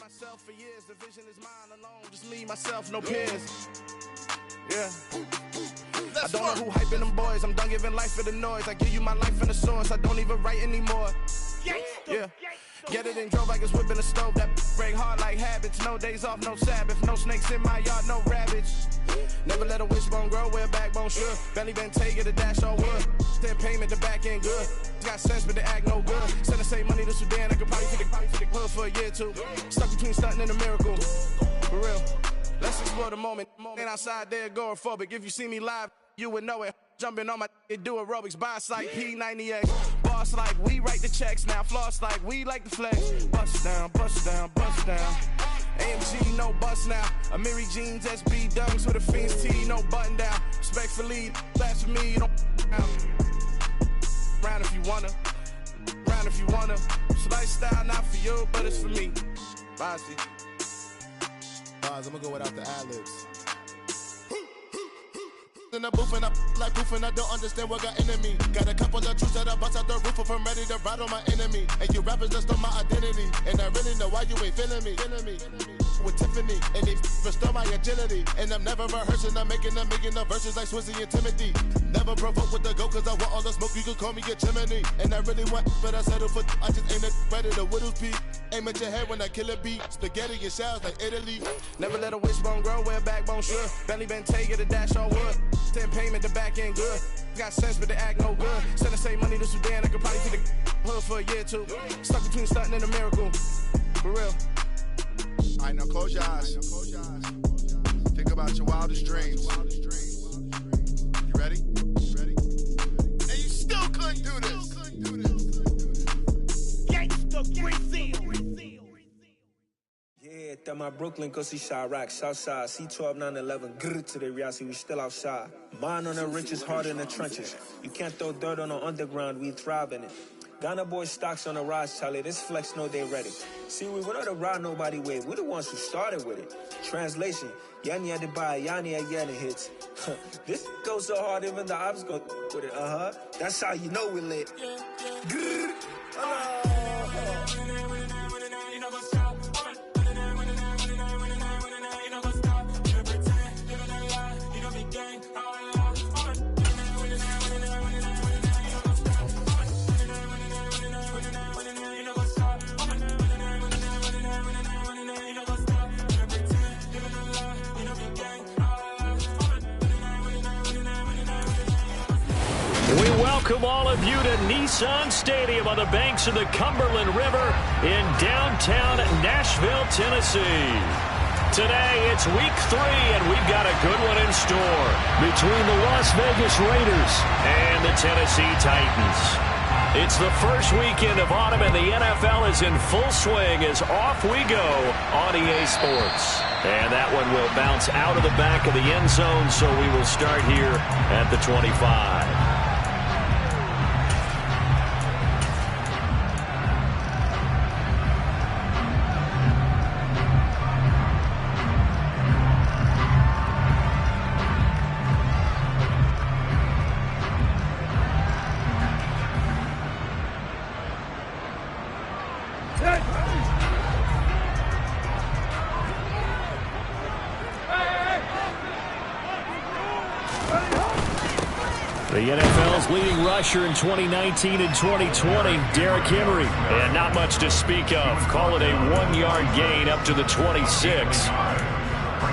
myself for years, the vision is mine alone, just me, myself, no peers. Yeah. I don't know who hyping them boys, I'm done giving life for the noise. I give you my life in the source, I don't even write anymore. Yeah. Get it and drove like it's whipping a stove. That break hard like habits. No days off, no Sabbath. No snakes in my yard, no rabbits. Never let a wishbone grow where a backbone should. Belly been take it, a dash on wood. Then payment, the back end good. Got sense, but they act no good. Send the same money to Sudan, I could probably take the hood for a year or two. Stuck between stunting and a miracle. For real. Let's explore the moment. Ain't outside there agoraphobic. If you see me live, you would know it. Jumping on my do aerobics, boss like P90X. Boss like we write the checks now. Floss like we like the flex. Bust down, bust down, bust down. AMG, no bust now. Amiri jeans, SB dunks with a Fiends T, no button down. Respectfully, that's for me, you don't round if you wanna. Round if you wanna. It's lifestyle, not for you, but it's for me. Bossy. I'm gonna go without the ad-libs. In the booth and I like proof and I don't understand what got into me. Got a couple of truths that I bust out the roof if I'm ready to ride on my enemy. And you rappers just stole my identity, and I really know why you ain't feeling me. With Tiffany, and they restore my agility. And I'm never rehearsing, I'm making the verses like Swizzy and Timothy. Never provoke with the go, cause I want all the smoke, you can call me a chimney. And I really want, but I settle for, I just ain't ready to whittles beat. Aim at your head when I kill a beat. Spaghetti and shells like Italy. Never let a wishbone grow where a backbone should. Belly been take it, a dash on wood. Then payment, the back end good. Got sense, but they act no good. Send the same money to Sudan, I could probably take the hood for a year or two. Stuck between stunting and a miracle. For real. Alright, now close your eyes. Think about your wildest dreams. You ready? And you still couldn't do this. Gangsta Brazil. Yeah, that my Brooklyn, go see Chirac, Southside, C12, 911, grrr to the reality, we still outside. Mine on the riches, hard in the trenches. You can't throw dirt on the underground, we thrive in it. Ghana boys stocks on the rise, Charlie, this flex know they ready. See, we went on the ride nobody wave, we the ones who started with it. Translation, Yanni had to buy, Yanni had Yanni hits. This goes so hard, even the ops go with it, That's how you know we lit. Grrr. We welcome all of you to Nissan Stadium on the banks of the Cumberland River in downtown Nashville, Tennessee. Today, it's week 3, and we've got a good one in store between the Las Vegas Raiders and the Tennessee Titans. It's the first weekend of autumn, and the NFL is in full swing as off we go on EA Sports. And that one will bounce out of the back of the end zone, so we will start here at the 25. The NFL's leading rusher in 2019 and 2020, Derrick Henry. And not much to speak of. Call it a 1-yard gain up to the 26.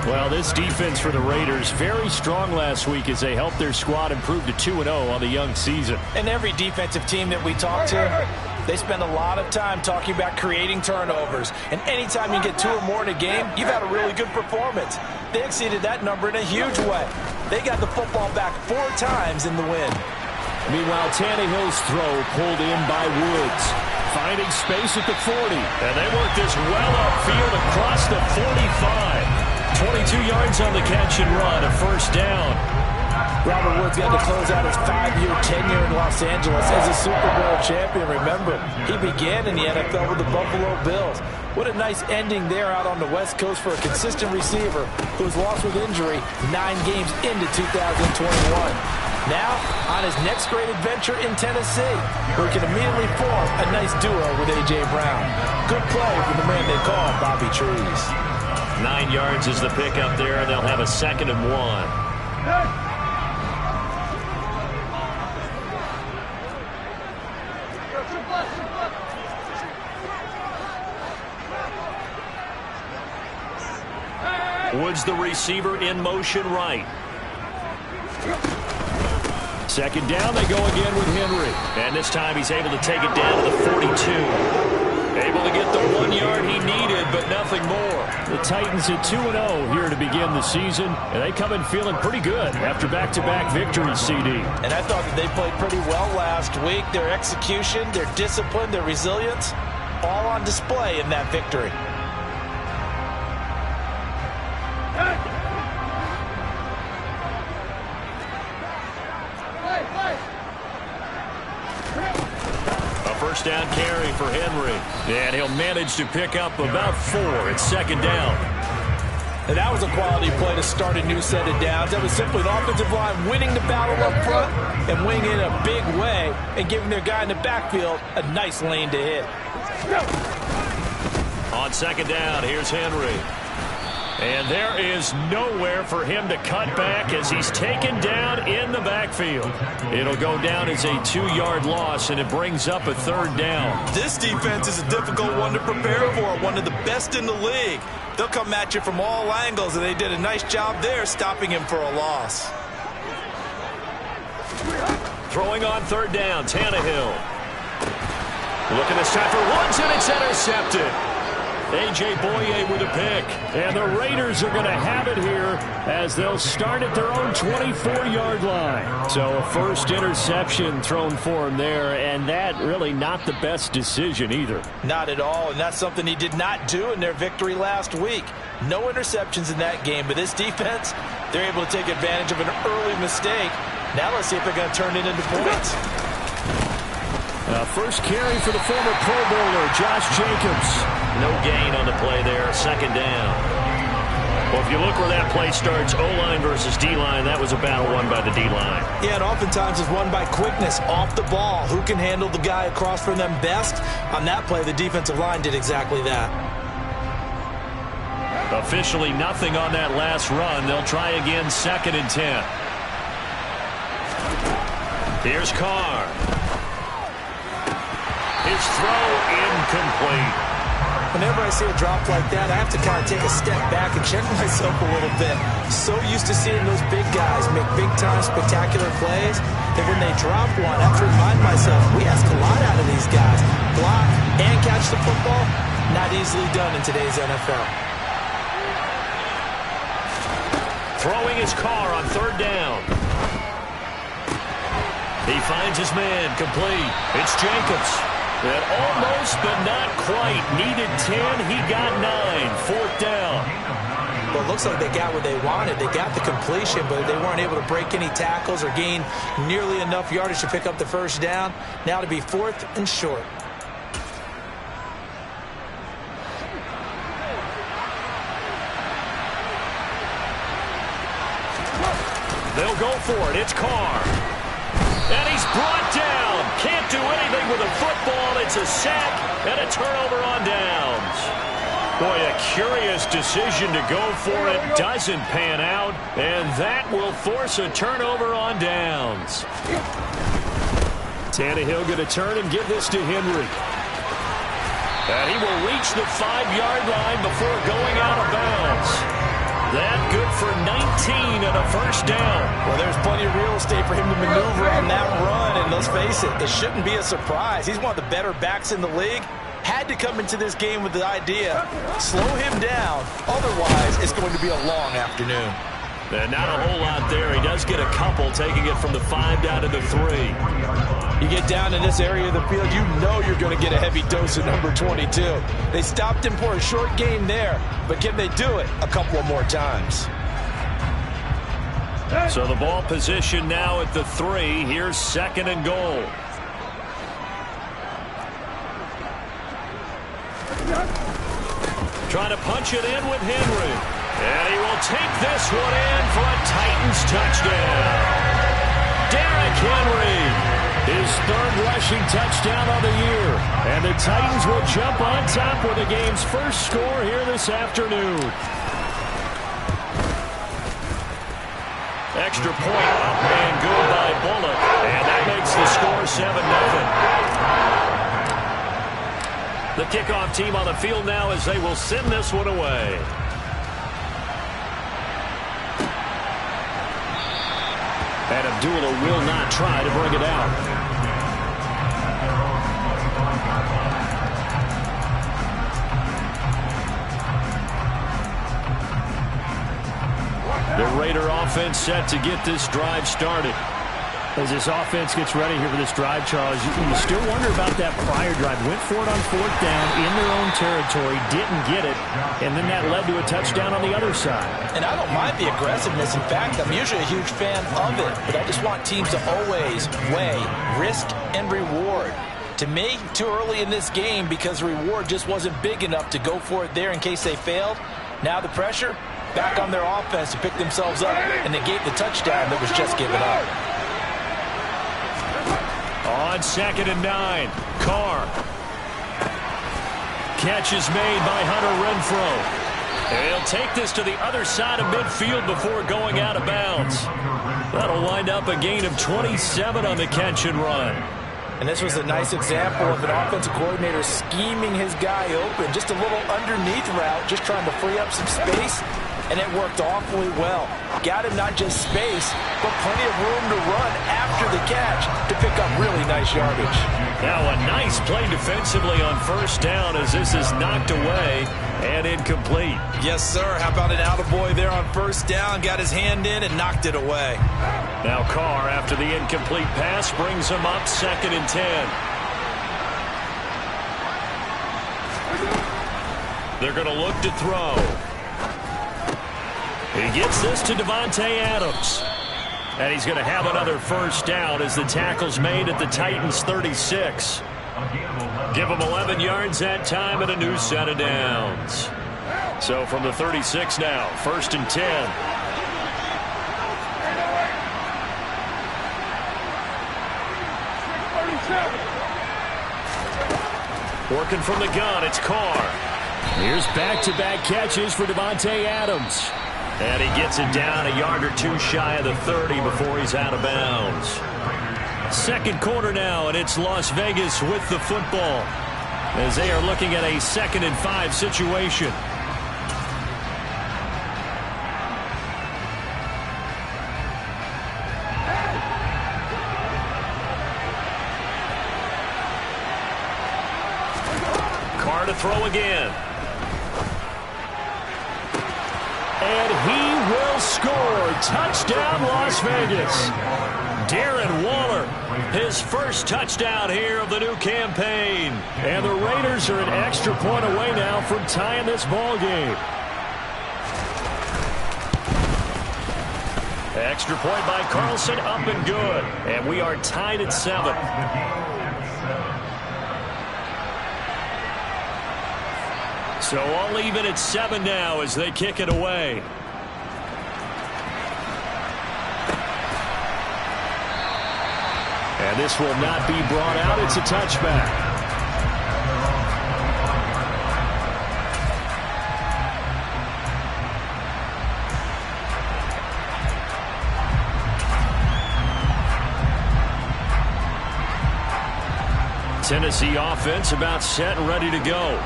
Well, this defense for the Raiders, very strong last week as they helped their squad improve to 2-0 on the young season. And every defensive team that we talk to, they spend a lot of time talking about creating turnovers. And anytime you get 2 or more in a game, you've had a really good performance. They exceeded that number in a huge way. They got the football back 4 times in the win. Meanwhile, Tannehill's throw pulled in by Woods. Finding space at the 40. And they work this well upfield across the 45. 22 yards on the catch and run, a first down. Robert Woods got to close out his 5-year tenure in Los Angeles as a Super Bowl champion. Remember, he began in the NFL with the Buffalo Bills. What a nice ending there out on the West Coast for a consistent receiver who was lost with injury 9 games into 2021. Now, on his next great adventure in Tennessee, where he can immediately form a nice duo with A.J. Brown. Good play from the man they call Bobby Trees. 9 yards is the pickup there, and they'll have a 2nd and 1. Woods the receiver in motion right. 2nd down, they go again with Henry. And this time he's able to take it down to the 42. Able to get the 1 yard he needed, but nothing more. The Titans at 2-0 here to begin the season, and they come in feeling pretty good after back-to-back victories, CD. And I thought that they played pretty well last week. Their execution, their discipline, their resilience, all on display in that victory. First down carry for Henry. And he'll manage to pick up about 4. It's 2nd down. And that was a quality play to start a new set of downs. That was simply an offensive line winning the battle up front and winning in a big way and giving their guy in the backfield a nice lane to hit. On 2nd down, here's Henry. And there is nowhere for him to cut back as he's taken down in the backfield. It'll go down as a 2-yard loss, and it brings up a 3rd down. This defense is a difficult one to prepare for, one of the best in the league. They'll come at you from all angles, and they did a nice job there stopping him for a loss. Throwing on 3rd down, Tannehill. Looking this time for Woods, and it's intercepted. A.J. Boye with a pick. And the Raiders are going to have it here as they'll start at their own 24-yard line. So a first interception thrown for him there, and that really not the best decision either. Not at all, and that's something he did not do in their victory last week. No interceptions in that game, but this defense, they're able to take advantage of an early mistake. Now let's see if they're going to turn it into points. First carry for the former Pro Bowler, Josh Jacobs. No gain on the play there, 2nd down. Well, if you look where that play starts, O-line versus D-line, that was a battle won by the D-line. Yeah, and oftentimes it's won by quickness off the ball. Who can handle the guy across from them best? On that play, the defensive line did exactly that. Officially nothing on that last run. They'll try again, 2nd and 10. Here's Carr. His throw incomplete. Whenever I see a drop like that, I have to kind of take a step back and check myself a little bit. So used to seeing those big guys make big-time spectacular plays that when they drop one, I have to remind myself, we ask a lot out of these guys. Block and catch the football, not easily done in today's NFL. Throwing his Carr on 3rd down. He finds his man, complete. It's Jacobs. And almost, but not quite. Needed 10, he got 9. 4th down. Well, it looks like they got what they wanted. They got the completion, but they weren't able to break any tackles or gain nearly enough yardage to pick up the first down. Now to be 4th and short. They'll go for it. It's Carr. And he's brought down. Can't do anything with a football. It's a sack and a turnover on downs. Boy, a curious decision to go for it. Doesn't pan out. And that will force a turnover on downs. Tannehill going to turn and give this to Henry. And he will reach the 5-yard line before going out of bounds. That good for 19 and a first down. Well, there's plenty of real estate for him to maneuver on that run, and let's face it, it shouldn't be a surprise. He's one of the better backs in the league. Had to come into this game with the idea, slow him down, otherwise it's going to be a long afternoon. And not a whole lot there. He does get a couple, taking it from the 5 down to the 3. You get down in this area of the field, you know you're going to get a heavy dose of number 22. They stopped him for a short game there, but can they do it a couple of more times? So the ball position now at the 3. Here's 2nd and goal. Trying to punch it in with Henry. And he will take this one in for a Titans touchdown. Derrick Henry, his third rushing touchdown of the year. And the Titans will jump on top with the game's first score here this afternoon. Extra point up and good by Bullock. And that makes the score 7-0. The kickoff team on the field now as they will send this one away. And Abdullah will not try to bring it out. The Raider offense set to get this drive started. As this offense gets ready here for this drive, Charles, you still wonder about that prior drive. Went for it on 4th down in their own territory, didn't get it, and then that led to a touchdown on the other side. And I don't mind the aggressiveness. In fact, I'm usually a huge fan of it, but I just want teams to always weigh risk and reward. To me, too early in this game because the reward just wasn't big enough to go for it there in case they failed. Now the pressure back on their offense to pick themselves up, and they gave the touchdown that was just given up. On 2nd and 9, Carr. Catch is made by Hunter Renfrow. And he'll take this to the other side of midfield before going out of bounds. That'll wind up a gain of 27 on the catch and run. And this was a nice example of an offensive coordinator scheming his guy open. Just a little underneath route, just trying to free up some space. And it worked awfully well. Got him not just space, but plenty of room to run after the catch to pick up really nice yardage. Now a nice play defensively on 1st down as this is knocked away and incomplete. Yes, sir. How about an attaboy there on 1st down? Got his hand in and knocked it away. Now Carr, after the incomplete pass, brings him up 2nd and 10. They're going to look to throw. He gets this to Davante Adams. And he's going to have another 1st down as the tackle's made at the Titans' 36. Give him 11 yards that time and a new set of downs. So from the 36 now, 1st and 10. Working from the gun, it's Carr. Here's back-to-back catches for Davante Adams. And he gets it down a yard or two shy of the 30 before he's out of bounds. 2nd quarter now, and it's Las Vegas with the football as they are looking at a 2nd and 5 situation. Carr to throw again. And he will score. Touchdown, Las Vegas. Darren Waller, his first touchdown here of the new campaign. And the Raiders are an extra point away now from tying this ball game. Extra point by Carlson, up and good. And we are tied at 7. So all even at 7 now as they kick it away. And this will not be brought out. It's a touchback. Tennessee offense about set and ready to go.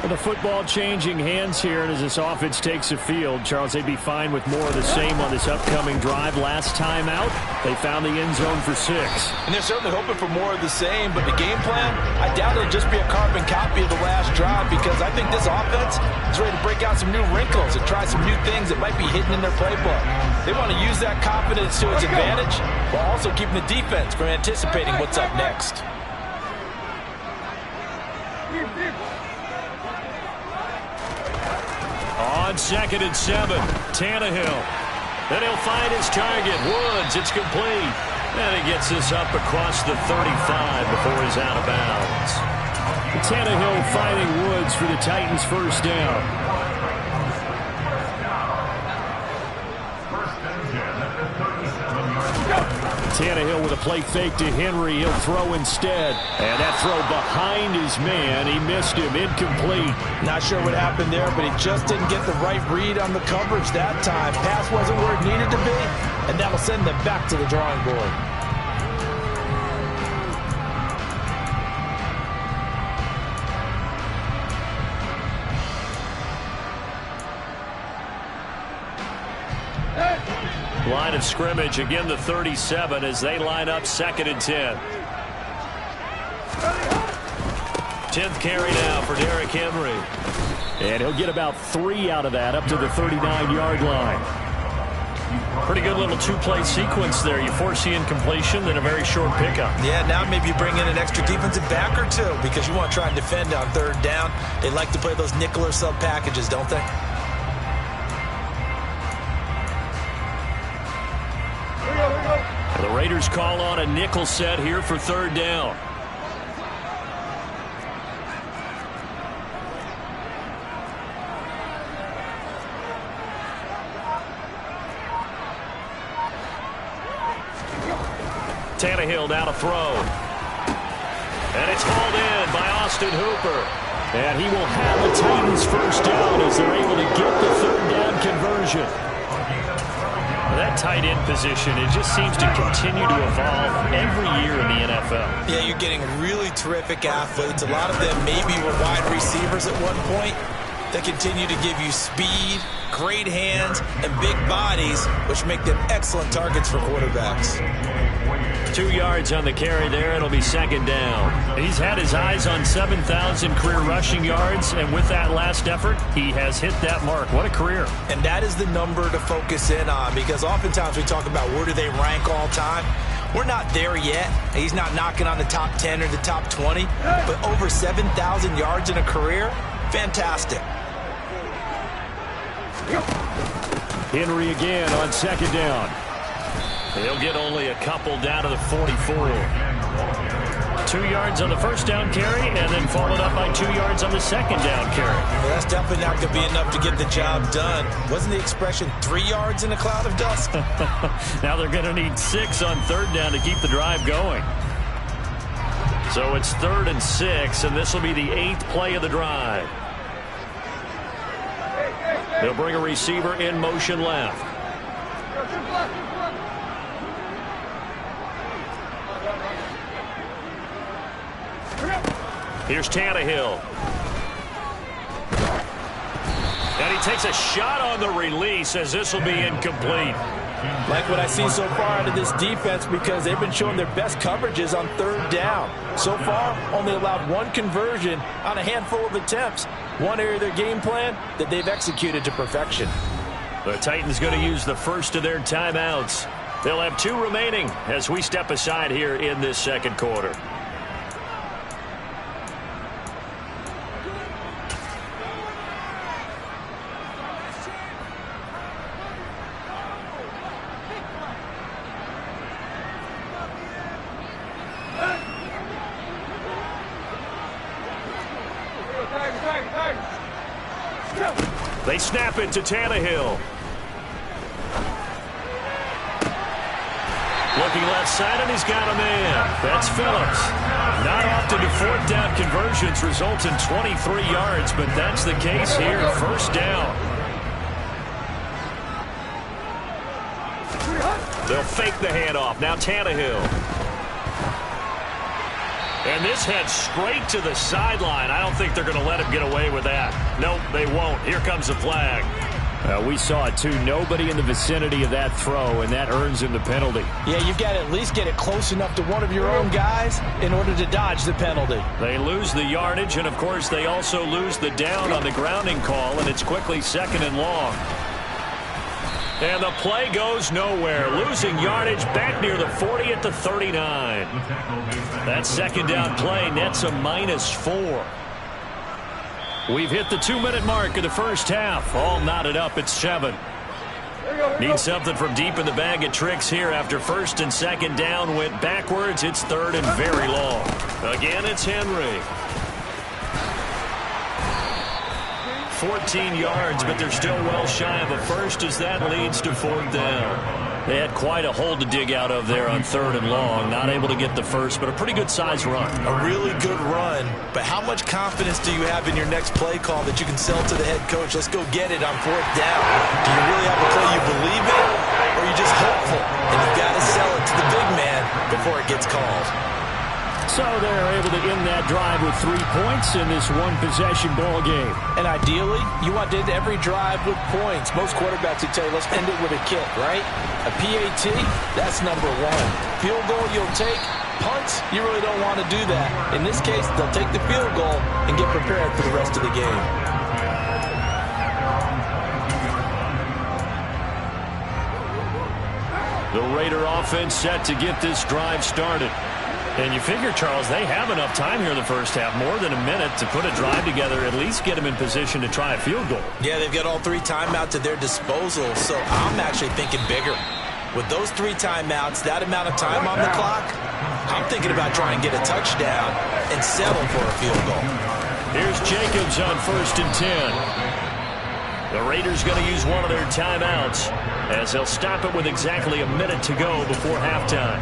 The football changing hands here, and as this offense takes the field, Charles, they'd be fine with more of the same on this upcoming drive. Last time out, they found the end zone for 6. And they're certainly hoping for more of the same, but the game plan, I doubt it'll just be a carbon copy of the last drive because I think this offense is ready to break out some new wrinkles and try some new things that might be hidden in their playbook. They want to use that confidence to its advantage while also keeping the defense from anticipating what's up next. On 2nd and 7, Tannehill. Then he'll find his target, Woods. It's complete. And he gets this up across the 35 before he's out of bounds. Tannehill finding Woods for the Titans' 1st down. Tannehill with a play fake to Henry. He'll throw instead. And that throw behind his man. He missed him. Incomplete. Not sure what happened there, but he just didn't get the right read on the coverage that time. Pass wasn't where it needed to be, and that'll send them back to the drawing board. Line of scrimmage, again the 37 as they line up 2nd and 10. 10th carry now for Derrick Henry. And he'll get about 3 out of that up to the 39-yard line. Pretty good little two-play sequence there. You force the incompletion, then a very short pickup. Yeah, now maybe you bring in an extra defensive back or two because you want to try and defend on 3rd down. They like to play those nickel or sub packages, don't they? The Raiders call on a nickel set here for 3rd down. Tannehill now to throw. And it's hauled in by Austin Hooper. And he will have the Titans first down as they're able to get the 3rd down conversion. That tight end position, it just seems to continue to evolve every year in the NFL. Yeah, you're getting really terrific athletes. A lot of them maybe were wide receivers at one point. They continue to give you speed, great hands, and big bodies, which make them excellent targets for quarterbacks. 2 yards on the carry there. It'll be 2nd down. He's had his eyes on 7,000 career rushing yards, and with that last effort, he has hit that mark. What a career. And that is the number to focus in on because oftentimes we talk about where do they rank all time. We're not there yet. He's not knocking on the top 10 or the top 20, but over 7,000 yards in a career, fantastic. Henry again on 2nd down. He'll get only a couple down to the 44. 2 yards on the 1st down carry, and then followed up by 2 yards on the 2nd down carry. Well, that's definitely not going to be enough to get the job done. Wasn't the expression 3 yards in a cloud of dust? Now they're going to need 6 on 3rd down to keep the drive going. So it's 3rd and 6, and this will be the 8th play of the drive. They'll bring a receiver in motion left. Here's Tannehill. And he takes a shot on the release as this will be incomplete. Like what I see so far out of this defense because they've been showing their best coverages on 3rd down. So far, only allowed 1 conversion on a handful of attempts. One area of their game plan that they've executed to perfection. The Titans going to use the first of their timeouts. They'll have 2 remaining as we step aside here in this 2nd quarter. They snap it to Tannehill. Looking left side, and he's got a man. That's Phillips. Not often do 4th down conversions result in 23 yards, but that's the case here. 1st down. They'll fake the handoff. Now Tannehill. And this heads straight to the sideline. I don't think they're going to let him get away with that. Nope, they won't. Here comes the flag. We saw it, too. Nobody in the vicinity of that throw, and that earns him the penalty. Yeah, you've got to at least get it close enough to one of your own guys in order to dodge the penalty. They lose the yardage, and, of course, they also lose the down on the grounding call, and it's quickly 2nd and long. And the play goes nowhere. Losing yardage back near the 40 at the 39. That 2nd down play nets a -4. We've hit the 2-minute mark of the 1st half. All knotted up at 7. Need something from deep in the bag of tricks here after 1st and 2nd down went backwards. It's 3rd and very long. Again, it's Henry. 14 yards, but they're still well shy of a first as that leads to 4th down. They had quite a hole to dig out of there on 3rd and long. Not able to get the first, but a pretty good-sized run. A really good run, but how much confidence do you have in your next play call that you can sell to the head coach? Let's go get it on 4th down. Do you really have a play you believe in, or are you just hopeful? And you've got to sell it to the big man before it gets called. So they're able to end that drive with 3 points in this one-possession ball game. And ideally, you want to end every drive with points. Most quarterbacks would tell you, let's end it with a kick, right? A PAT, that's number 1. Field goal you'll take. Punts, you really don't want to do that. In this case, they'll take the field goal and get prepared for the rest of the game. The Raider offense set to get this drive started. And you figure, Charles, they have enough time here in the first half, more than a minute, to put a drive together, at least get them in position to try a field goal. Yeah, they've got all 3 timeouts at their disposal, so I'm actually thinking bigger. With those 3 timeouts, that amount of time on the clock, I'm thinking about trying to get a touchdown and settle for a field goal. Here's Jacobs on 1st and 10. The Raiders going to use one of their timeouts as they'll stop it with exactly a minute to go before halftime.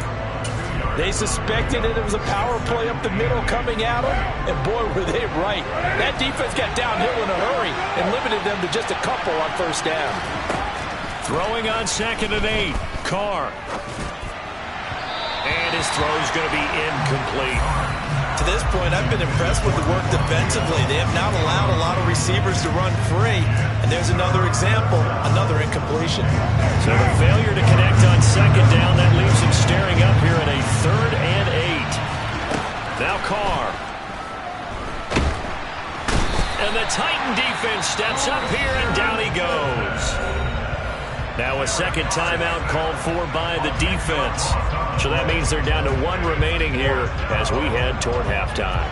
They suspected that it was a power play up the middle coming at them, and boy, were they right. That defense got downhill in a hurry and limited them to just a couple on 1st down. Throwing on 2nd and 8, Carr. And his throw's going to be incomplete. To this point, I've been impressed with the work defensively. They have not allowed a lot of receivers to run free, and there's another example, another incompletion. So the failure to connect on 2nd down, that leaves him staring up here at a 3rd and 8. Now Carr. And the Titan defense steps up here, and down he goes. Now a 2nd timeout called for by the defense. So that means they're down to 1 remaining here as we head toward halftime.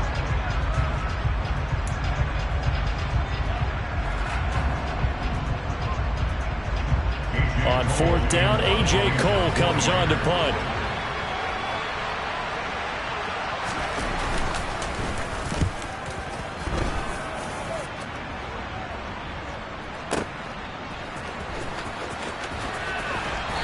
On 4th down, A.J. Cole comes on to punt.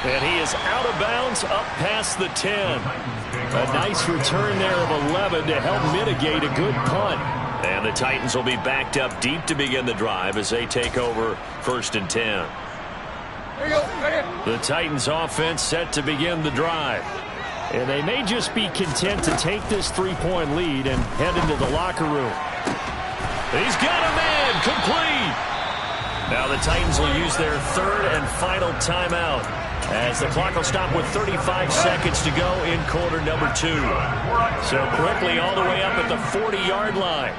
And he is out of bounds up past the 10. A nice return there of 11 to help mitigate a good punt. And the Titans will be backed up deep to begin the drive as they take over 1st and 10. The Titans offense set to begin the drive. And they may just be content to take this 3-point lead and head into the locker room. He's got a man, complete. Now the Titans will use their 3rd and final timeout, as the clock will stop with 35 seconds to go in quarter number 2. So quickly all the way up at the 40-yard line.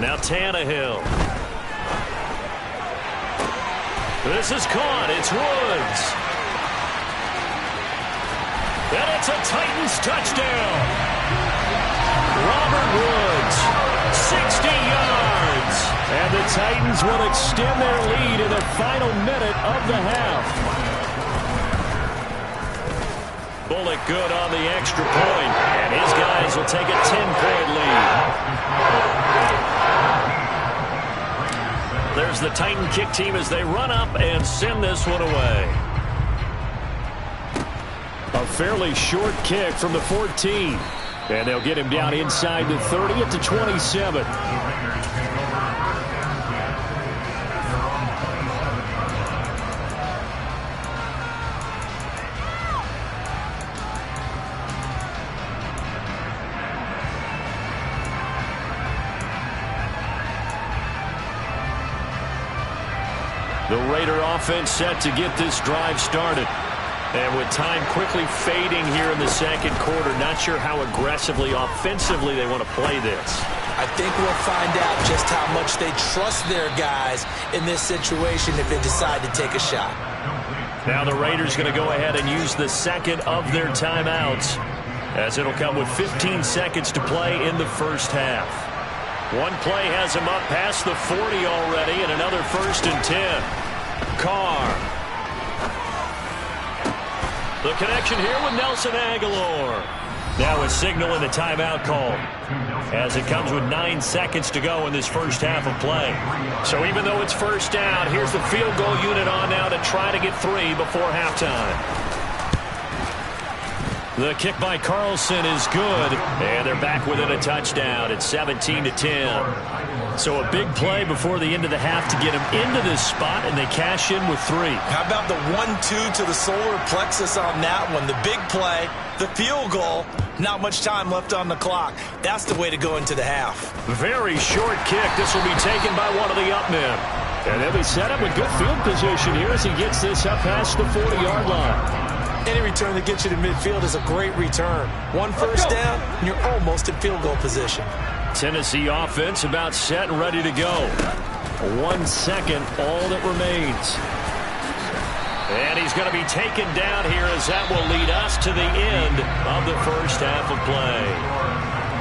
Now Tannehill. This is caught. It's Woods. And it's a Titans touchdown. Robert Woods, 60 yards. And the Titans will extend their lead in the final minute of the half. Bullock good on the extra point, and his guys will take a 10-point lead. There's the Titan kick team as they run up and send this one away. A fairly short kick from the 14. And they'll get him down inside the 30 at the 27. The Raider offense set to get this drive started. And with time quickly fading here in the 2nd quarter, not sure how aggressively, offensively they want to play this. I think we'll find out just how much they trust their guys in this situation if they decide to take a shot. Now the Raiders going to go ahead and use the 2nd of their timeouts, as it'll come with 15 seconds to play in the first half. One play has them up past the 40 already, and another 1st and 10. Carr. The connection here with Nelson Aguilar. Now a signal and a timeout call, as it comes with 9 seconds to go in this first half of play. So even though it's first down, here's the field goal unit on now to try to get 3 before halftime. The kick by Carlson is good, and they're back within a touchdown. It's 17-10. So a big play before the end of the half to get them into this spot, and they cash in with 3. How about the 1-2 to the solar plexus on that one? The big play, the field goal, not much time left on the clock. That's the way to go into the half. Very short kick. This will be taken by one of the up men. And they'll be set up with good field position here as he gets this up past the 40-yard line. Any return that gets you to midfield is a great return. One first down, and you're almost in field goal position. Tennessee offense about set and ready to go. 1 second, all that remains. And he's going to be taken down here as that will lead us to the end of the first half of play.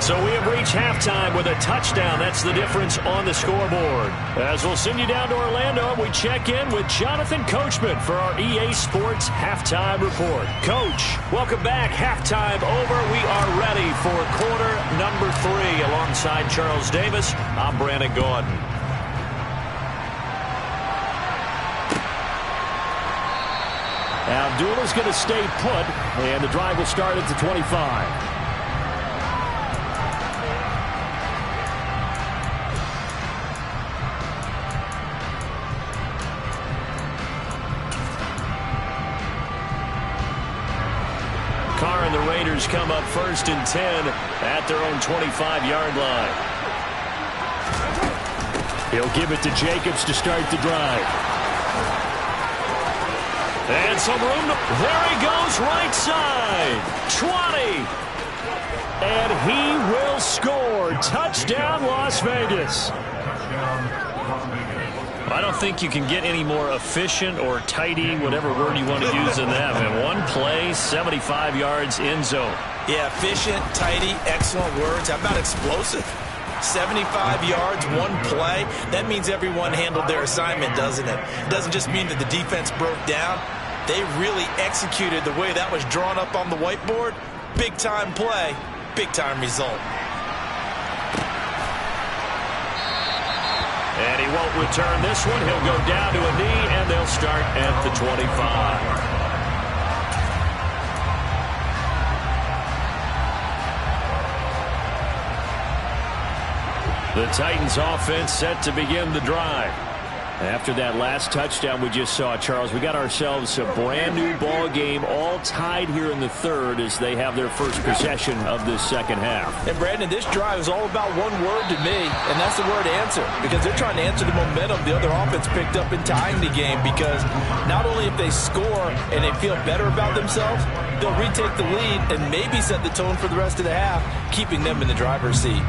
So we have reached halftime with a touchdown. That's the difference on the scoreboard. As we'll send you down to Orlando, we check in with Jonathan Coachman for our EA Sports Halftime Report. Coach, welcome back. Halftime over. We are ready for quarter number 3. Alongside Charles Davis, I'm Brandon Gordon. Abdullah's going to stay put, and the drive will start at the 25. Carr and the Raiders come up 1st and 10 at their own 25-yard line. He'll give it to Jacobs to start the drive. And some room. There he goes, right side. 20. And he will score. Touchdown, Las Vegas. I don't think you can get any more efficient or tidy, whatever word you want to use in that. And one play, 75 yards in zone. Yeah, efficient, tidy, excellent words. How about explosive? 75 yards, one play. That means everyone handled their assignment, doesn't it? It doesn't just mean that the defense broke down. They really executed the way that was drawn up on the whiteboard. Big-time play, big-time result. And he won't return this one. He'll go down to a knee, and they'll start at the 25. The Titans offense set to begin the drive. After that last touchdown we just saw, Charles, we got ourselves a brand new ball game, all tied here in the third as they have their first possession of this second half. And Brandon, this drive is all about one word to me, and that's the word answer, because they're trying to answer the momentum the other offense picked up in tying the game, because not only if they score and they feel better about themselves, they'll retake the lead and maybe set the tone for the rest of the half, keeping them in the driver's seat.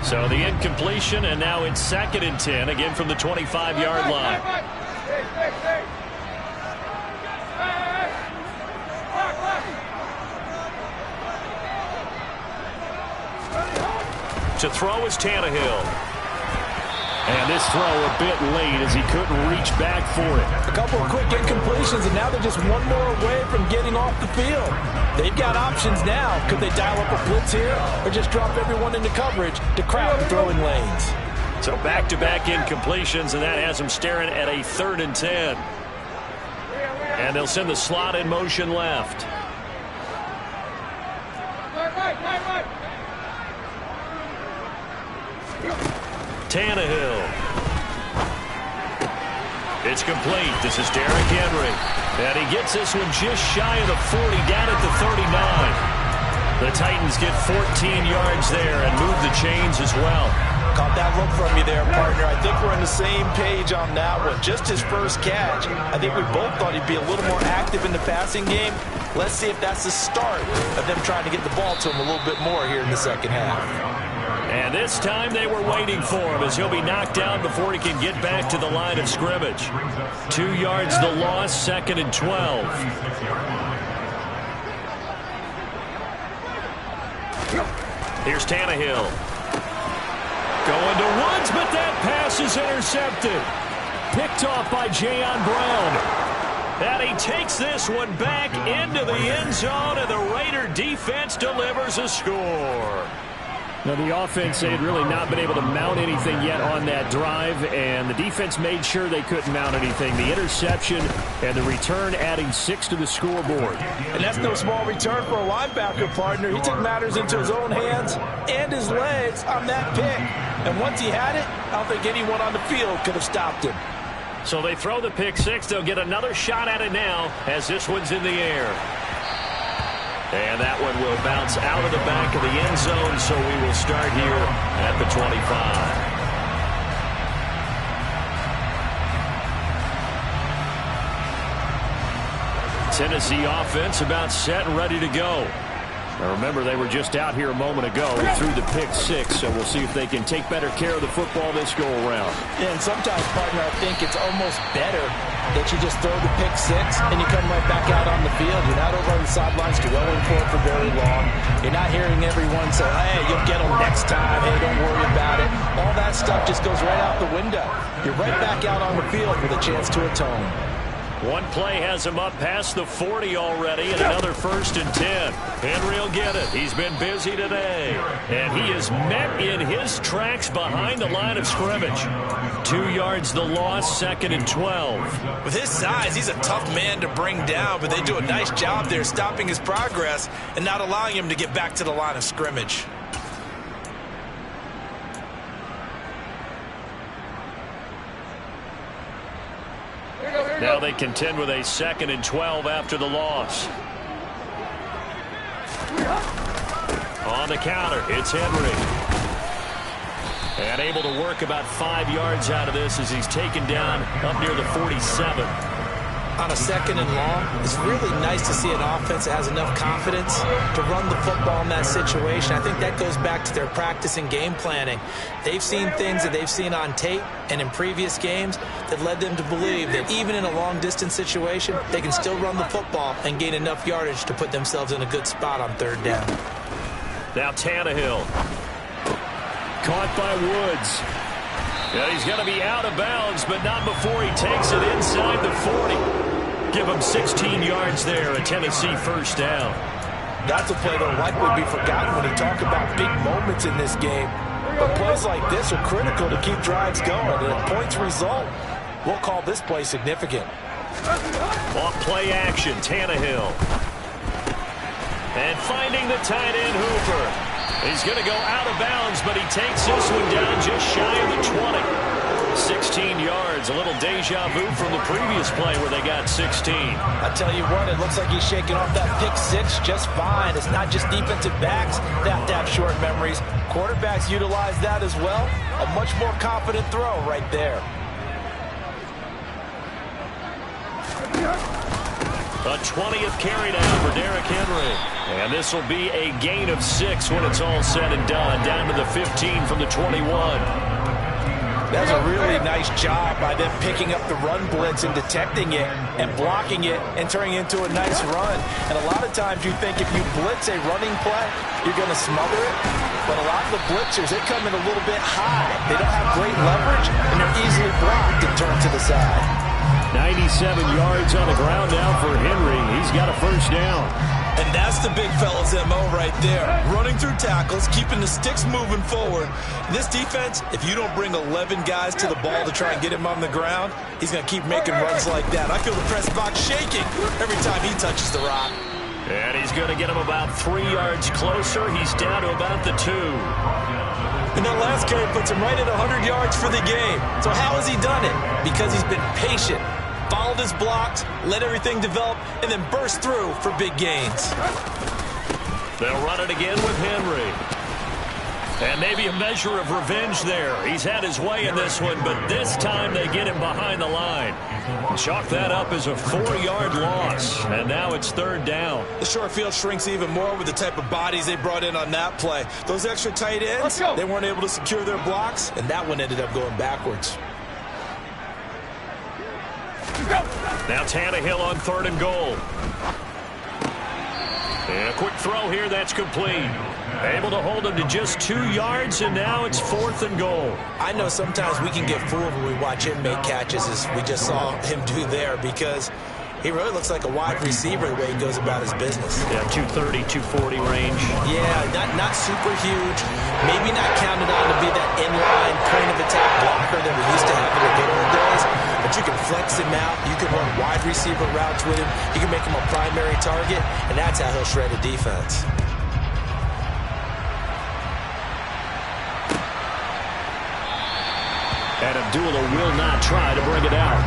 So the incompletion, and now it's 2nd and 10, again from the 25-yard line. To throw is Tannehill. And this throw a bit late as he couldn't reach back for it. A couple of quick incompletions, and now they're just one more away from getting off the field. They've got options now. Could they dial up a blitz here or just drop everyone into coverage to crowd the throwing lanes? So back-to-back incompletions, and that has them staring at a 3rd and 10. And they'll send the slot in motion left. Tannehill. It's complete. This is Derrick Henry. And he gets this one just shy of the 40, down at the 39. The Titans get 14 yards there and move the chains as well. Caught that look from you there, partner. I think we're on the same page on that one. Just his first catch. I think we both thought he'd be a little more active in the passing game. Let's see if that's the start of them trying to get the ball to him a little bit more here in the second half. And this time they were waiting for him as he'll be knocked down before he can get back to the line of scrimmage. 2 yards the loss, 2nd and 12. Here's Tannehill. Going to Woods, but that pass is intercepted. Picked off by Jayon Brown. And he takes this one back into the end zone, and the Raider defense delivers a score. Now, the offense, they had really not been able to mount anything yet on that drive, and the defense made sure they couldn't mount anything. The interception and the return adding 6 to the scoreboard. And that's no small return for a linebacker partner. He took matters into his own hands and his legs on that pick. And once he had it, I don't think anyone on the field could have stopped him. So they throw the pick 6. They'll get another shot at it now as this one's in the air. And that one will bounce out of the back of the end zone, so we will start here at the 25. Tennessee offense about set and ready to go. Now remember, they were just out here a moment ago and threw the pick 6, so we'll see if they can take better care of the football this go-around. Yeah, and sometimes, partner, I think it's almost better that you just throw the pick 6 and you come right back out on the field. You're not over on the sidelines dwelling for it for very long. You're not hearing everyone say, hey, you'll get them next time. Hey, don't worry about it. All that stuff just goes right out the window. You're right back out on the field with a chance to atone. One play has him up past the 40 already, and another 1st and 10. Henry will get it. He's been busy today. And he is met in his tracks behind the line of scrimmage. 2 yards the loss, 2nd and 12. With his size, he's a tough man to bring down, but they do a nice job there stopping his progress and not allowing him to get back to the line of scrimmage. Now they contend with a 2nd and 12 after the loss. On the counter, it's Henry. And able to work about 5 yards out of this as he's taken down up near the 47. On a 2nd and long, it's really nice to see an offense that has enough confidence to run the football in that situation. I think that goes back to their practice and game planning. They've seen things that they've seen on tape and in previous games that led them to believe that even in a long-distance situation, they can still run the football and gain enough yardage to put themselves in a good spot on 3rd down. Now Tannehill. Caught by Woods. Yeah, he's going to be out of bounds, but not before he takes it inside the 40. Give him 16 yards there, a Tennessee 1st down. That's a play that will likely be forgotten when you talk about big moments in this game. But plays like this are critical to keep drives going. And if points result, we'll call this play significant. Off play action, Tannehill. And finding the tight end, Hooper. He's going to go out of bounds, but he takes this one down just shy of the 20. 16 yards, a little deja vu from the previous play where they got 16. I tell you what, it looks like he's shaking off that pick 6 just fine. It's not just defensive backs that have to have short memories. Quarterbacks utilize that as well. A much more confident throw right there. A 20th carry down for Derrick Henry. And this will be a gain of 6 when it's all said and done. Down to the 15 from the 21. That's a really nice job by them picking up the run blitz and detecting it and blocking it and turning it into a nice run. And a lot of times you think if you blitz a running play, you're going to smother it. But a lot of the blitzers, they come in a little bit high. They don't have great leverage, and they're easily blocked and turned to the side. 97 yards on the ground now for Henry. He's got a 1st down. And that's the big fella's MO right there. Running through tackles, keeping the sticks moving forward. This defense, if you don't bring 11 guys to the ball to try and get him on the ground, he's going to keep making runs like that. I feel the press box shaking every time he touches the rock. And he's going to get him about 3 yards closer. He's down to about the 2. And that last carry puts him right at 100 yards for the game. So how has he done it? Because he's been patient. Followed his blocks, let everything develop, and then burst through for big gains. They'll run it again with Henry. And maybe a measure of revenge there. He's had his way in this one, but this time they get him behind the line. Chalk that up as a 4-yard loss, and now it's 3rd down. The short field shrinks even more with the type of bodies they brought in on that play. Those extra tight ends, they weren't able to secure their blocks, and that one ended up going backwards. Now Tannehill on 3rd and goal. And a quick throw here, that's complete. Able to hold him to just 2 yards, and now it's 4th and goal. I know sometimes we can get fooled when we watch him make catches, as we just saw him do there, because He really looks like a wide receiver the way he goes about his business. Yeah, 230, 240 range. Yeah, not super huge. Maybe not counted on to be that inline point-of-attack blocker that we used to have in the good old days. But you can flex him out. You can run wide receiver routes with him. You can make him a primary target, and that's how he'll shred a defense. And Abdullah will not try to bring it out.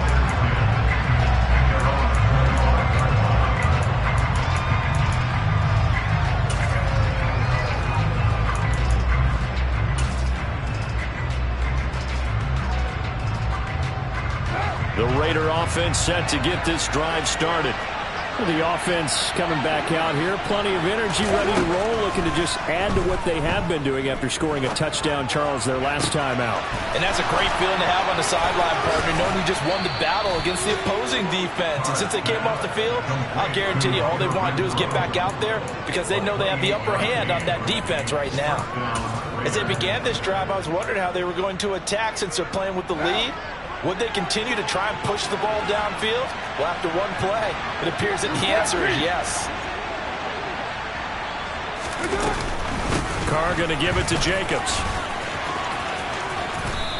The Raider offense set to get this drive started. The offense coming back out here. Plenty of energy, ready to roll, looking to just add to what they have been doing after scoring a touchdown, Charles, their last time out. And that's a great feeling to have on the sideline, partner, knowing you just won the battle against the opposing defense. And since they came off the field, I'll guarantee you all they want to do is get back out there because they know they have the upper hand on that defense right now. As they began this drive, I was wondering how they were going to attack since they're playing with the lead. Would they continue to try and push the ball downfield? Well, after one play, it appears that the answer is yes. Carr going to give it to Jacobs.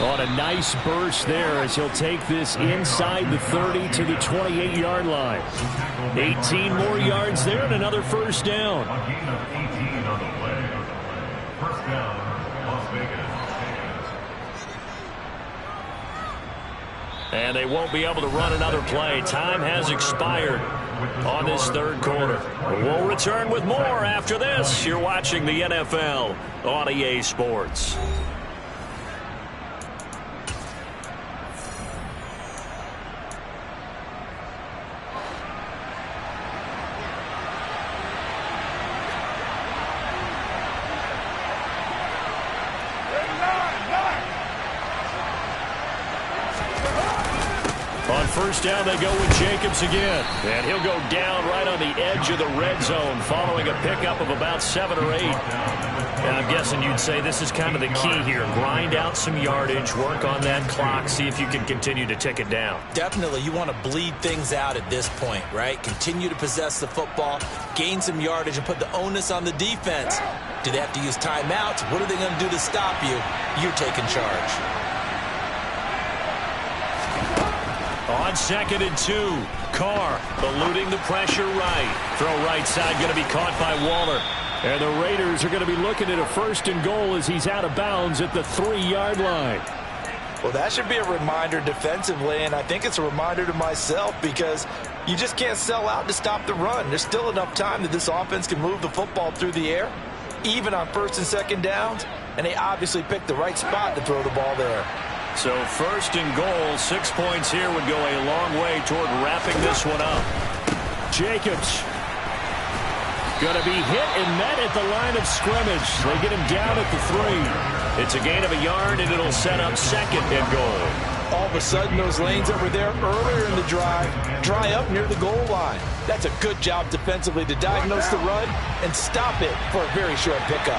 On a nice burst there as he'll take this inside the 30 to the 28-yard line. 18 more yards there and another first down. First down, Las Vegas. And they won't be able to run another play. Time has expired on this third quarter. We'll return with more after this. You're watching the NFL on EA Sports. First down, they go with Jacobs again. And he'll go down right on the edge of the red zone following a pickup of about 7 or 8. And I'm guessing you'd say this is kind of the key here. Grind out some yardage, work on that clock, see if you can continue to tick it down. Definitely. You want to bleed things out at this point, right? Continue to possess the football, gain some yardage, and put the onus on the defense. Do they have to use timeouts? What are they going to do to stop you? You're taking charge. On 2nd and 2, Carr eluding the pressure right. Throw right side going to be caught by Waller. And the Raiders are going to be looking at a 1st and goal as he's out of bounds at the 3-yard line. Well, that should be a reminder defensively, and I think it's a reminder to myself because you just can't sell out to stop the run. There's still enough time that this offense can move the football through the air, even on 1st and 2nd downs, and they obviously picked the right spot to throw the ball there. So 1st and goal, 6 points here would go a long way toward wrapping this one up. Jacobs going to be hit and met at the line of scrimmage. They get him down at the 3. It's a gain of a yard, and it'll set up 2nd and goal. All of a sudden, those lanes that were there earlier in the drive dry up near the goal line. That's a good job defensively to diagnose the run and stop it for a very short pickup.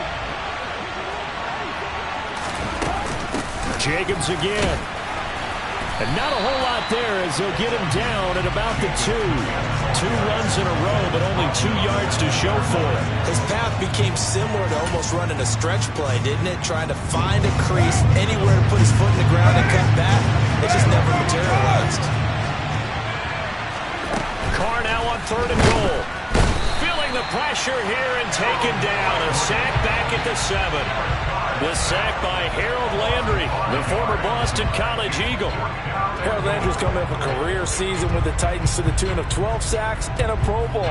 Jacobs again. And not a whole lot there as they'll get him down at about the 2. 2 runs in a row, but only 2 yards to show for it. His path became similar to almost running a stretch play, didn't it? Trying to find a crease, anywhere to put his foot in the ground and cut back. It just never materialized. Carr now on 3rd and goal. Feeling the pressure here and taken down. A sack back at the 7. The sack by Harold Landry, the former Boston College Eagle. Harold Landry's coming up a career season with the Titans to the tune of 12 sacks and a Pro Bowl.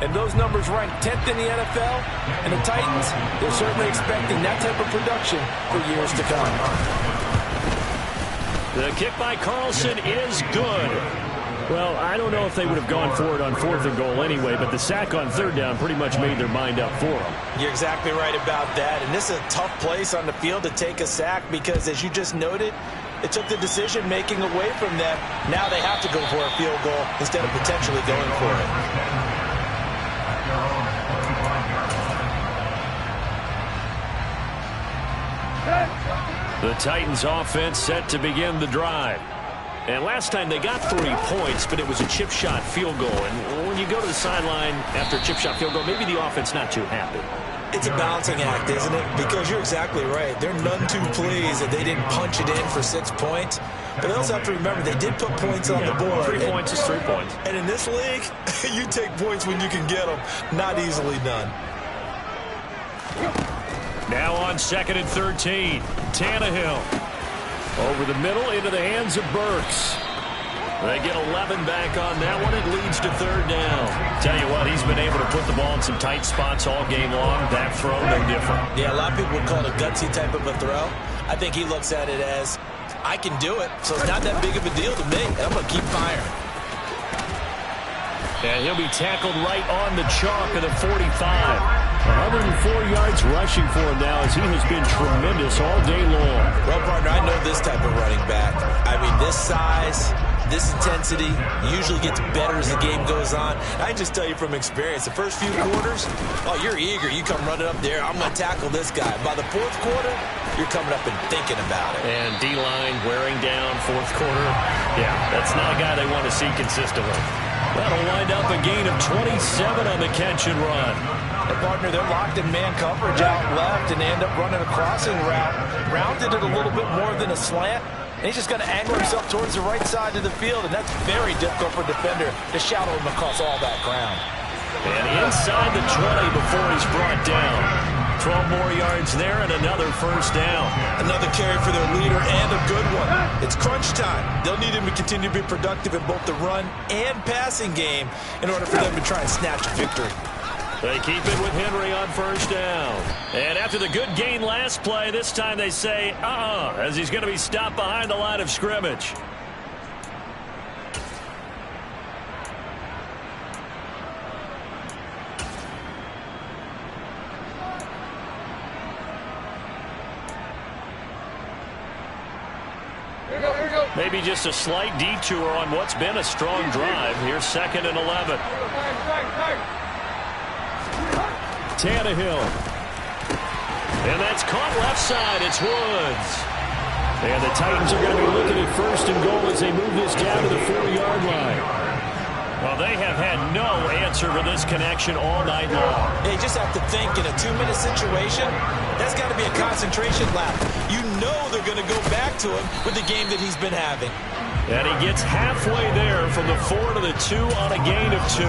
And those numbers rank 10th in the NFL. And the Titans, they're certainly expecting that type of production for years to come. The kick by Carlson is good. Well, I don't know if they would have gone for it on 4th and goal anyway, but the sack on 3rd down pretty much made their mind up for them. You're exactly right about that. And this is a tough place on the field to take a sack because, as you just noted, it took the decision-making away from them. Now they have to go for a field goal instead of potentially going for it. The Titans offense set to begin the drive. And last time they got 3 points, but it was a chip shot field goal. And when you go to the sideline after a chip shot field goal, maybe the offense not too happy. It's a balancing act, isn't it? Because you're exactly right. They're none too pleased that they didn't punch it in for 6 points. But they also have to remember they did put points on the board. 3 points is 3 points. And in this league, you take points when you can get them. Not easily done. Now on 2nd and 13. Tannehill. Over the middle into the hands of Burks. They get 11 back on that one. It leads to 3rd down. Tell you what, he's been able to put the ball in some tight spots all game long. That throw, no different. Yeah, a lot of people would call it a gutsy type of a throw. I think he looks at it as, I can do it, so it's not that big of a deal to me. I'm going to keep firing. And he'll be tackled right on the chalk of the 45. 104 yards rushing for him now as he has been tremendous all day long. Well, partner, I know this type of running back. I mean, this size, this intensity usually gets better as the game goes on. I can just tell you from experience, the first few quarters, oh, you're eager. You come running up there, I'm going to tackle this guy. By the 4th quarter, you're coming up and thinking about it. And D-line wearing down 4th quarter. Yeah, that's not a guy they want to see consistently. That'll wind up a gain of 27 on the catch and run. And partner, they're locked in man coverage out left, and they end up running a crossing route. Rounded it a little bit more than a slant. And he's just going to angle himself towards the right side of the field, and that's very difficult for a defender to shadow him across all that ground. And inside the 20 before he's brought down. 12 more yards there and another 1st down. Another carry for their leader and a good one. It's crunch time. They'll need him to continue to be productive in both the run and passing game in order for them to try and snatch a victory. They keep it with Henry on 1st down. And after the good gain last play, this time they say, as he's going to be stopped behind the line of scrimmage. Maybe just a slight detour on what's been a strong drive. Here's 2nd and 11. Tannehill. And that's caught left side. It's Woods. And the Titans are going to be looking at 1st and goal as they move this down to the 4-yard line. Well, they have had no answer for this connection all night long. They just have to think in a 2-minute situation, that's got to be a concentration lap. You know they're going to go back to him with the game that he's been having. And he gets halfway there from the 4 to the 2 on a gain of 2.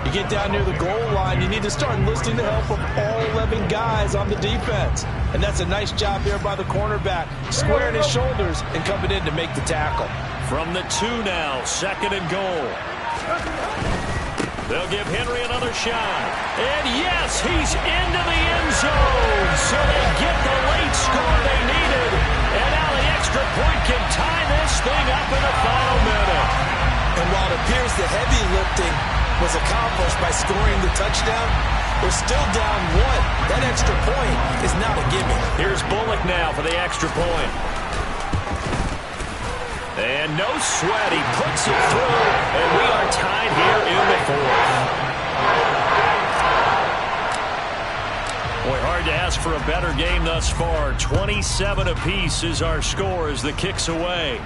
You get down near the goal line, you need to start enlisting the help of all 11 guys on the defense. And that's a nice job there by the cornerback, squaring his shoulders and coming in to make the tackle. From the 2 now, 2nd and goal. They'll give Henry another shot. And yes, he's into the end zone. So they get the late score they needed. And now the extra point can tie this thing up in the final minute. And while it appears the heavy lifting was accomplished by scoring the touchdown, we're still down 1. That extra point is not a gimme. Here's Bullock now for the extra point. And no sweat, he puts it through, and we are tied here in the 4th. Boy, hard to ask for a better game thus far. 27 apiece is our score as the kick's away.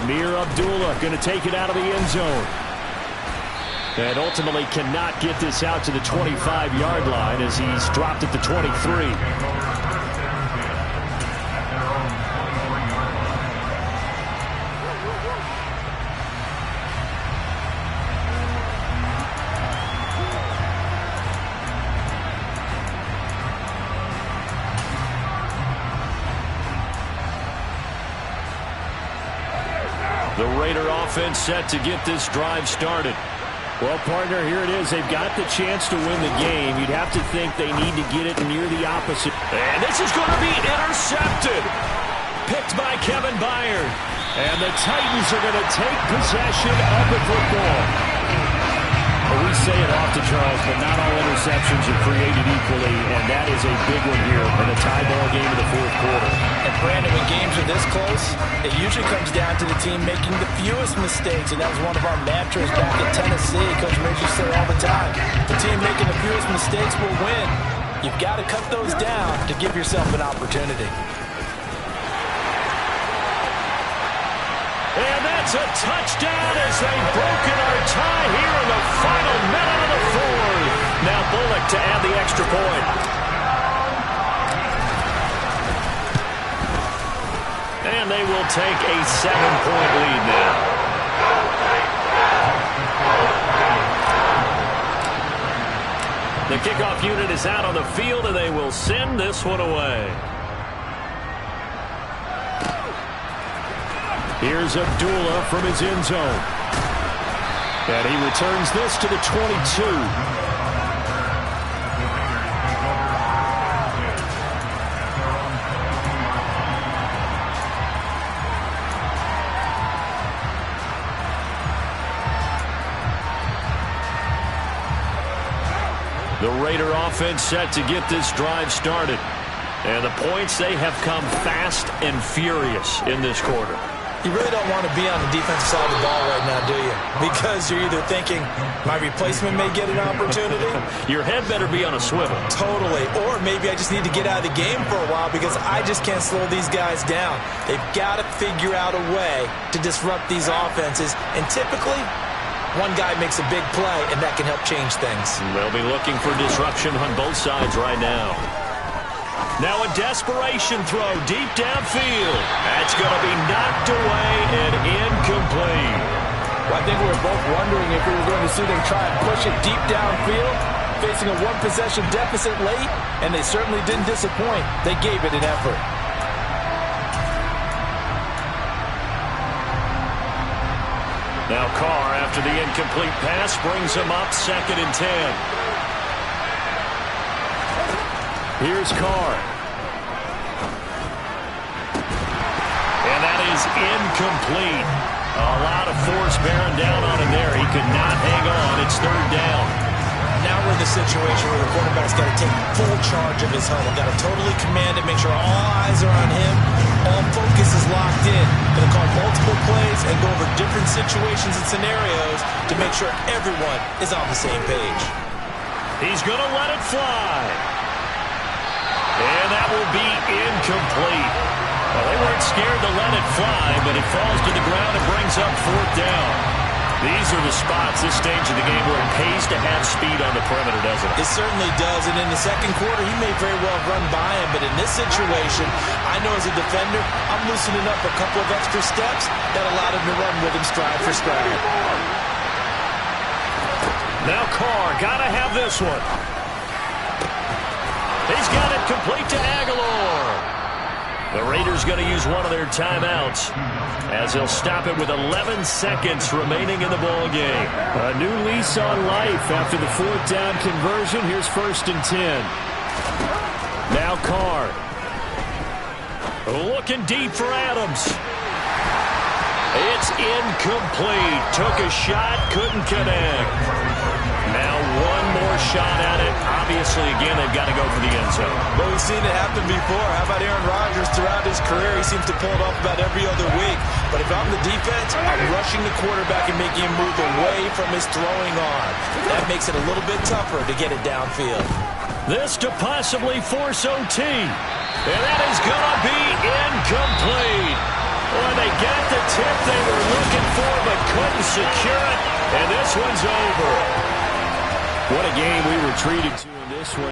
Amir Abdullah going to take it out of the end zone. And ultimately cannot get this out to the 25-yard line as he's dropped at the 23. The Raider offense set to get this drive started. Well, partner, here it is. They've got the chance to win the game. You'd have to think they need to get it near the opposite. And this is going to be intercepted. Picked by Kevin Byard. And the Titans are going to take possession of the football. Well, we say it often, Charles, but not all interceptions are created equally, and that is a big one here in a tie ball game in the 4th quarter. And Brandon, when games are this close, it usually comes down to the team making the fewest mistakes, and that was one of our mantras back in Tennessee. Coach Midge used to say all the time, the team making the fewest mistakes will win. You've got to cut those down to give yourself an opportunity. And that's a touchdown as they've broken our tie here in the final minute of the fourth. Now Bullock to add the extra point. And they will take a 7-point lead now. The kickoff unit is out on the field, and they will send this one away. Here's Abdullah from his end zone. And he returns this to the 22. The Raider offense set to get this drive started. And the points, they have come fast and furious in this quarter. You really don't want to be on the defensive side of the ball right now, do you? Because you're either thinking, my replacement may get an opportunity. Your head better be on a swivel. Totally. Or maybe I just need to get out of the game for a while because I just can't slow these guys down. They've got to figure out a way to disrupt these offenses. And typically, one guy makes a big play, and that can help change things. They'll be looking for disruption on both sides right now. Now a desperation throw deep downfield. That's going to be knocked away and incomplete. Well, I think we were both wondering if we were going to see them try and push it deep downfield, facing a one-possession deficit late, and they certainly didn't disappoint. They gave it an effort. Now Carr, after the incomplete pass, brings him up 2nd and 10. Here's Carr. And that is incomplete. A lot of force bearing down on him there. He could not hang on. It's 3rd down. Now we're in the situation where the quarterback's got to take full charge of his huddle. Got to totally command it, make sure all eyes are on him. All focus is locked in. Going to call multiple plays and go over different situations and scenarios to make sure everyone is on the same page. He's going to let it fly. And that will be incomplete. Well, they weren't scared to let it fly, but it falls to the ground and brings up 4th down. These are the spots, this stage of the game, where it pays to have speed on the perimeter, doesn't it? It certainly does, and in the second quarter, he may very well run by him, but in this situation, I know as a defender, I'm loosening up a couple of extra steps that allowed him to run with him stride for stride. Now Carr, gotta have this one. He's got it complete to Aguilar. The Raiders going to use one of their timeouts as they'll stop it with 11 seconds remaining in the ball game. A new lease on life after the 4th down conversion. Here's 1st and 10. Now Carr. Looking deep for Adams. It's incomplete. Took a shot, couldn't connect. Now one more shot at it. Obviously, again, they've got to go for the end zone. But we've seen it happen before. How about Aaron Rodgers throughout his career? He seems to pull it off about every other week. But if I'm the defense, I'm rushing the quarterback and making him move away from his throwing arm. That makes it a little bit tougher to get it downfield. This to possibly force OT. And that is going to be incomplete. Boy, they got the tip they were looking for but couldn't secure it. And this one's over. What a game we were treated to in this one.